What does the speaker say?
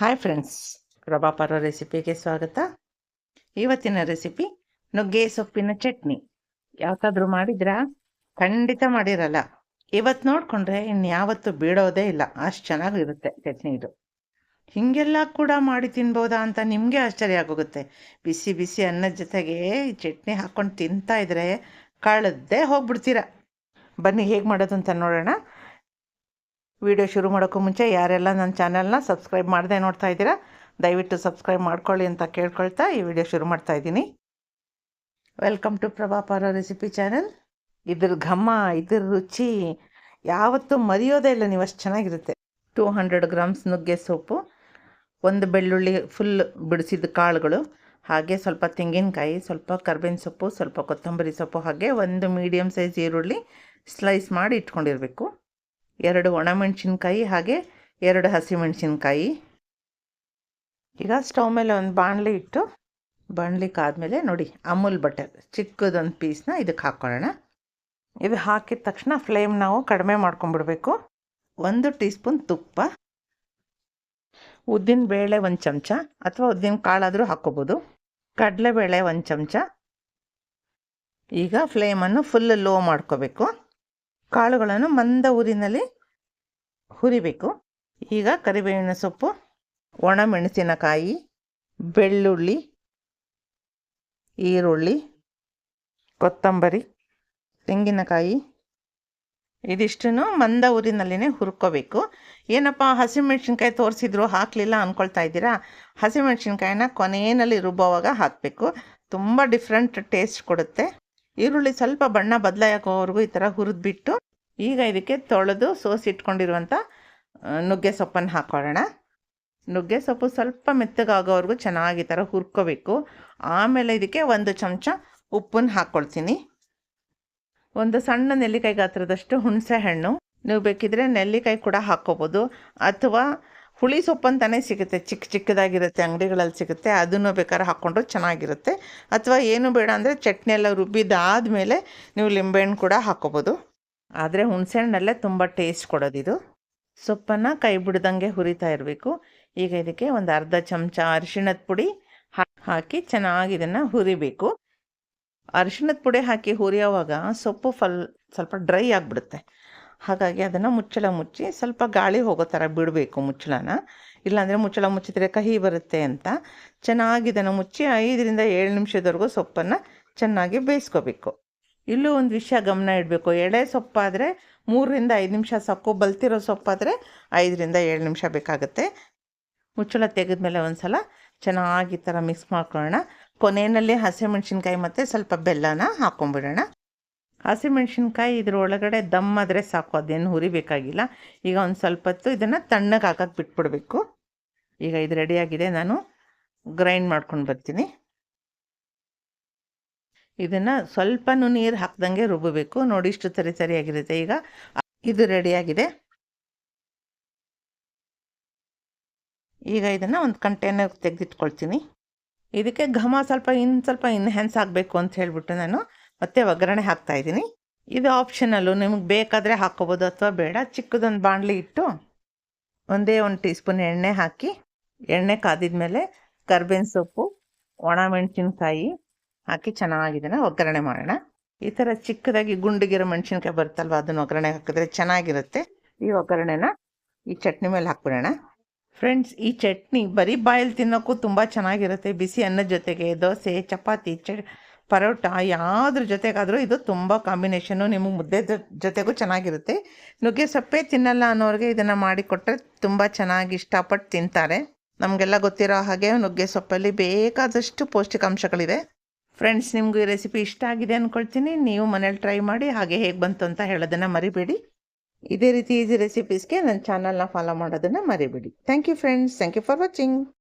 Hi friends, ಪ್ರಭಾಪರ ರೆಸಿಪಿಗೆ ಸ್ವಾಗತ. ಇವತ್ತಿನ recipe ನುಗ್ಗೆ ಸೊಪ್ಪಿನ ಚಟ್ನಿ. ಯಾವತ್ತಾದ್ರೂ ಮಾಡಿದ್ರಾ? ಖಂಡಿತ ಮಾಡಿರಲ್ಲ. ಇವತ್ತು ನೋಡಿಕೊಂಡ್ರೆ ಇನ್ಯಾವತ್ತು ಬೀಳೋದೇ ಇಲ್ಲ, ಅಷ್ಟು ಚೆನ್ನಾಗಿರುತ್ತೆ ಚಟ್ನಿ ಇದು. ಹೀಗೆಲ್ಲ ಕೂಡ ಮಾಡಿ ತಿನ್ಬೋದಾ ಅಂತ ನಿಮಗೆ ಆಶ್ಚರ್ಯ ಆಗೋಗುತ್ತೆ. ಬಿಸಿ ಬಿಸಿ ಅನ್ನದ ಜೊತೆಗೆ ಈ ಚಟ್ನಿ ಹಾಕ್ಕೊಂಡು ತಿಂತಾ ಇದ್ರೆ ಕಳೆದೇ ಹೋಗ್ಬಿಡ್ತೀರ. ಬನ್ನಿ ಹೇಗೆ ಮಾಡೋದು ಅಂತ ನೋಡೋಣ. ವಿಡಿಯೋ ಶುರು ಮಾಡೋಕ್ಕೂ ಮುಂಚೆ ಯಾರೆಲ್ಲ ನನ್ನ ಚಾನಲ್ನ ಸಬ್ಸ್ಕ್ರೈಬ್ ಮಾಡದೆ ನೋಡ್ತಾ ಇದ್ದೀರಾ, ದಯವಿಟ್ಟು ಸಬ್ಸ್ಕ್ರೈಬ್ ಮಾಡ್ಕೊಳ್ಳಿ ಅಂತ ಕೇಳ್ಕೊಳ್ತಾ ಈ ವಿಡಿಯೋ ಶುರು ಮಾಡ್ತಾ ಇದ್ದೀನಿ. ವೆಲ್ಕಮ್ ಟು ಪ್ರಭಾಪರ ರೆಸಿಪಿ ಚಾನಲ್. ಇದ್ರ ಘಮ, ಇದ್ರ ರುಚಿ ಯಾವತ್ತೂ ಮರೆಯೋದೇ ಇಲ್ಲ, ನೀವು ಅಷ್ಟು ಚೆನ್ನಾಗಿರುತ್ತೆ. 200 ಗ್ರಾಮ್ಸ್ ನುಗ್ಗೆ ಸೊಪ್ಪು, ಒಂದು ಬೆಳ್ಳುಳ್ಳಿ ಫುಲ್ ಬಿಡಿಸಿದ ಕಾಳುಗಳು, ಹಾಗೆ ಸ್ವಲ್ಪ ತೆಂಗಿನಕಾಯಿ, ಸ್ವಲ್ಪ ಕರ್ಬೇವಿನ ಸೊಪ್ಪು, ಸ್ವಲ್ಪ ಕೊತ್ತಂಬರಿ ಸೊಪ್ಪು, ಹಾಗೆ ಒಂದು ಮೀಡಿಯಮ್ ಸೈಜ್ ಈರುಳ್ಳಿ ಸ್ಲೈಸ್ ಮಾಡಿ ಇಟ್ಕೊಂಡಿರಬೇಕು. 2 ಒಣಮೆಣಸಿನ್ಕಾಯಿ, ಹಾಗೆ 2 ಹಸಿಮೆಣಸಿನ್ಕಾಯಿ. ಈಗ ಸ್ಟವ್ ಮೇಲೆ ಒಂದು ಬಾಣಲಿ ಇಟ್ಟು, ಬಾಣಲಿ ಕಾದ್ಮೇಲೆ ನೋಡಿ ಅಮೂಲ್ ಬಟರ್ ಚಿಕ್ಕದೊಂದು ಪೀಸ್ನ ಇದಕ್ಕೆ ಹಾಕ್ಕೊಳ್ಳೋಣ. ಇದು ಹಾಕಿದ ತಕ್ಷಣ ಫ್ಲೇಮ್ ನಾವು ಕಡಿಮೆ ಮಾಡ್ಕೊಂಡ್ಬಿಡ್ಬೇಕು. 1 ಟೀ ಸ್ಪೂನ್ ತುಪ್ಪ, ಉದ್ದಿನ ಬೇಳೆ 1 ಚಮಚ ಅಥವಾ ಉದ್ದಿನ ಕಾಳಾದರೂ ಹಾಕ್ಕೋಬೋದು, ಕಡಲೆಬೇಳೆ 1 ಚಮಚ. ಈಗ ಫ್ಲೇಮನ್ನು ಫುಲ್ ಲೋ ಮಾಡ್ಕೋಬೇಕು. ಕಾಳುಗಳನ್ನು ಮಂದ ಊರಿನಲ್ಲಿ ಹುರಿಬೇಕು. ಈಗ ಕರಿಬೇವಿನ ಸೊಪ್ಪು, ಒಣಮೆಣಸಿನಕಾಯಿ, ಬೆಳ್ಳುಳ್ಳಿ, ಈರುಳ್ಳಿ, ಕೊತ್ತಂಬರಿ, ತೆಂಗಿನಕಾಯಿ ಇದಿಷ್ಟನ್ನು ಮಂದ ಊರಿನಲ್ಲಿನೇ ಹುರ್ಕೋಬೇಕು. ಏನಪ್ಪ ಹಸಿಮೆಣ್ಸಿನ್ಕಾಯಿ ತೋರಿಸಿದ್ರು ಹಾಕಲಿಲ್ಲ ಅಂದ್ಕೊಳ್ತಾ ಇದ್ದೀರಾ? ಹಸಿಮೆಣ್ಸಿನ್ಕಾಯಿನ ಕೊನೆಯಲ್ಲಿ ರುಬ್ಬೋವಾಗ ಹಾಕಬೇಕು, ತುಂಬ ಡಿಫ್ರೆಂಟ್ ಟೇಸ್ಟ್ ಕೊಡುತ್ತೆ. ಈರುಳ್ಳಿ ಸ್ವಲ್ಪ ಬಣ್ಣ ಬದಲಾಗೋವರೆಗೂ ಈ ಥರ ಹುರಿದ್ಬಿಟ್ಟು ಈಗ ಇದಕ್ಕೆ ತೊಳೆದು ಸೋಸಿಟ್ಕೊಂಡಿರುವಂಥ ನುಗ್ಗೆ ಸೊಪ್ಪನ್ನು ಹಾಕ್ಕೊಳ್ಳೋಣ. ನುಗ್ಗೆ ಸೊಪ್ಪು ಸ್ವಲ್ಪ ಮೆತ್ತಗಾಗೋವರೆಗೂ ಚೆನ್ನಾಗಿ ಈ ಥರ ಹುರ್ಕೋಬೇಕು. ಆಮೇಲೆ ಇದಕ್ಕೆ 1 ಚಮಚ ಉಪ್ಪನ್ನು ಹಾಕ್ಕೊಳ್ತೀನಿ. ಒಂದು ಸಣ್ಣ ನೆಲ್ಲಿಕಾಯಿ ಗಾತ್ರದಷ್ಟು ಹುಣಸೆ ಹಣ್ಣು, ನೀವು ಬೇಕಿದ್ರೆ ನೆಲ್ಲಿಕಾಯಿ ಕೂಡ ಹಾಕ್ಕೋಬೋದು, ಅಥವಾ ಹುಳಿ ಸೊಪ್ಪು ಅಂತಲೇ ಸಿಗುತ್ತೆ, ಚಿಕ್ಕದಾಗಿರುತ್ತೆ, ಅಂಗಡಿಗಳಲ್ಲಿ ಸಿಗುತ್ತೆ, ಅದನ್ನು ಬೇಕಾದ್ರೆ ಹಾಕ್ಕೊಂಡ್ರು ಚೆನ್ನಾಗಿರುತ್ತೆ. ಅಥವಾ ಏನು ಬೇಡ ಅಂದರೆ ಚಟ್ನಿ ಎಲ್ಲ ರುಬ್ಬಿದಾದಮೇಲೆ ನೀವು ಲಿಂಬೆಹಣ್ಣು ಕೂಡ ಹಾಕ್ಕೋಬೋದು. ಆದರೆ ಹುಣಸೆಹಣ್ಣಲ್ಲೇ ತುಂಬ ಟೇಸ್ಟ್ ಕೊಡೋದಿದು. ಸೊಪ್ಪನ್ನು ಕೈ ಬಿಡ್ದಂಗೆ ಹುರಿತಾ ಇರಬೇಕು. ಈಗ ಇದಕ್ಕೆ ಒಂದು ಅರ್ಧ ಚಮಚ ಅರಿಶಿಣದ ಪುಡಿ ಹಾಕಿ ಚೆನ್ನಾಗಿ ಇದನ್ನು ಹುರಿಬೇಕು. ಅರಿಶಿಣದ ಪುಡಿ ಹಾಕಿ ಹುರಿಯೋವಾಗ ಸೊಪ್ಪು ಸ್ವಲ್ಪ ಡ್ರೈ ಆಗಿಬಿಡುತ್ತೆ. ಹಾಗಾಗಿ ಅದನ್ನು ಮುಚ್ಚಳ ಮುಚ್ಚಿ ಸ್ವಲ್ಪ ಗಾಳಿ ಹೋಗೋ ಥರ ಬಿಡಬೇಕು ಮುಚ್ಚಳನ, ಇಲ್ಲಾಂದರೆ ಮುಚ್ಚಳ ಮುಚ್ಚಿದ್ರೆ ಕಹಿ ಬರುತ್ತೆ ಅಂತ. ಚೆನ್ನಾಗಿ ಇದನ್ನು ಮುಚ್ಚಿ 5 ರಿಂದ 7 ನಿಮಿಷದವರೆಗೂ ಸೊಪ್ಪನ್ನು ಚೆನ್ನಾಗಿ ಬೇಯಿಸ್ಕೋಬೇಕು. ಇಲ್ಲೂ ಒಂದು ವಿಷಯ ಗಮನ ಇಡಬೇಕು, ಎಳೆ ಸೊಪ್ಪಾದರೆ 3 ರಿಂದ 5 ನಿಮಿಷ ಸಾಕು, ಬಲ್ತಿರೋ ಸೊಪ್ಪಾದರೆ 5 ರಿಂದ 7 ನಿಮಿಷ ಬೇಕಾಗುತ್ತೆ. ಮುಚ್ಚಳ ತೆಗೆದ್ಮೇಲೆ ಒಂದು ಸಲ ಚೆನ್ನಾಗಿ ಈ ಥರ ಮಿಕ್ಸ್ ಮಾಡ್ಕೊಳ್ಳೋಣ. ಕೊನೆಯಲ್ಲಿ ಹಸಿಮೆಣ್ಸಿನ್ಕಾಯಿ ಮತ್ತು ಸ್ವಲ್ಪ ಬೆಲ್ಲನ ಹಾಕ್ಕೊಂಬಿಡೋಣ. ಹಸಿಮೆಣ್ಸಿನ್ಕಾಯಿ ಇದ್ರ ಒಳಗಡೆ ದಮ್ಮಾದರೆ ಸಾಕು, ಅದೇನು ಹುರಿಬೇಕಾಗಿಲ್ಲ. ಈಗ ಒಂದು ಸ್ವಲ್ಪ ಹೊತ್ತು ಇದನ್ನು ತಣ್ಣಗೆ ಹಾಕಕ್ಕೆ ಬಿಟ್ಬಿಡಬೇಕು. ಈಗ ಇದು ರೆಡಿಯಾಗಿದೆ, ನಾನು ಗ್ರೈಂಡ್ ಮಾಡ್ಕೊಂಡು ಬರ್ತೀನಿ. ಇದನ್ನು ಸ್ವಲ್ಪನೂ ನೀರು ಹಾಕ್ದಂಗೆ ರುಬ್ಬಬೇಕು. ನೋಡಿ ಇಷ್ಟು ಸರಿಯಾಗಿರುತ್ತೆ. ಈಗ ಇದು ರೆಡಿಯಾಗಿದೆ. ಈಗ ಇದನ್ನು ಒಂದು ಕಂಟೈನರ್ ತೆಗೆದಿಟ್ಕೊಳ್ತೀನಿ. ಇದಕ್ಕೆ ಘಮ ಸ್ವಲ್ಪ ಇನ್ಹ್ಯಾನ್ಸ್ ಆಗಬೇಕು ಅಂತ ಹೇಳಿಬಿಟ್ಟು ನಾನು ಮತ್ತೆ ಒಗ್ಗರಣೆ ಹಾಕ್ತಾಯಿದ್ದೀನಿ. ಇದು ಆಪ್ಷನಲ್ಲು, ನಿಮಗೆ ಬೇಕಾದರೆ ಹಾಕ್ಕೋಬೋದು ಅಥವಾ ಬೇಡ. ಚಿಕ್ಕದೊಂದು ಬಾಣಲಿ ಇಟ್ಟು ಒಂದೇ 1 ಟೀ ಸ್ಪೂನ್ ಎಣ್ಣೆ ಹಾಕಿ, ಎಣ್ಣೆ ಕಾದಿದ ಮೇಲೆ ಕರ್ಬೇವಿನ ಸೊಪ್ಪು, ಒಣ ಮೆಣಸಿನ್ಕಾಯಿ ಹಾಕಿ ಚೆನ್ನಾಗಿದನ್ನು ಒಗ್ಗರಣೆ ಮಾಡೋಣ. ಈ ಥರ ಚಿಕ್ಕದಾಗಿ ಗುಂಡಿಗಿರೋ ಮೆಣಸಿನ್ಕಾಯಿ ಬರುತ್ತಲ್ವ, ಅದನ್ನು ಒಗ್ಗರಣೆ ಹಾಕಿದ್ರೆ ಚೆನ್ನಾಗಿರುತ್ತೆ. ಈ ಒಗ್ಗರಣೆನ ಈ ಚಟ್ನಿ ಮೇಲೆ ಹಾಕ್ಬಿಡೋಣ. ಫ್ರೆಂಡ್ಸ್, ಈ ಚಟ್ನಿ ಬರೀ ಬಾಯಲ್ಲಿ ತಿನ್ನೋಕ್ಕೂ ತುಂಬ ಚೆನ್ನಾಗಿರುತ್ತೆ. ಬಿಸಿ ಅನ್ನದ ಜೊತೆಗೆ, ದೋಸೆ, ಚಪಾತಿ, ಪರೋಟ ಯಾವುದ್ರ ಜೊತೆಗಾದರೂ ಇದು ತುಂಬ ಕಾಂಬಿನೇಷನ್ನು. ನಿಮಗೆ ಮುದ್ದೆ ಜೊತೆಗೂ ಚೆನ್ನಾಗಿರುತ್ತೆ. ನುಗ್ಗೆ ಸೊಪ್ಪೇ ತಿನ್ನಲ್ಲ ಅನ್ನೋರಿಗೆ ಇದನ್ನು ಮಾಡಿಕೊಟ್ರೆ ತುಂಬ ಚೆನ್ನಾಗಿ ಇಷ್ಟಪಟ್ಟು ತಿಂತಾರೆ. ನಮಗೆಲ್ಲ ಗೊತ್ತಿರೋ ಹಾಗೆ ನುಗ್ಗೆ ಸೊಪ್ಪಲ್ಲಿ ಬೇಕಾದಷ್ಟು ಪೌಷ್ಟಿಕಾಂಶಗಳಿವೆ. ಫ್ರೆಂಡ್ಸ್, ನಿಮಗೂ ಈ ರೆಸಿಪಿ ಇಷ್ಟ ಆಗಿದೆ ಅಂದ್ಕೊಳ್ತೀನಿ. ನೀವು ಮನೇಲಿ ಟ್ರೈ ಮಾಡಿ, ಹಾಗೆ ಹೇಗೆ ಬಂತು ಅಂತ ಹೇಳೋದನ್ನು ಮರಿಬೇಡಿ. ಇದೇ ರೀತಿ ಈಸಿ ರೆಸಿಪೀಸ್ಗೆ ನನ್ನ ಚಾನಲ್ನ ಫಾಲೋ ಮಾಡೋದನ್ನು ಮರಿಬೇಡಿ. Thank you friends, thank you for watching.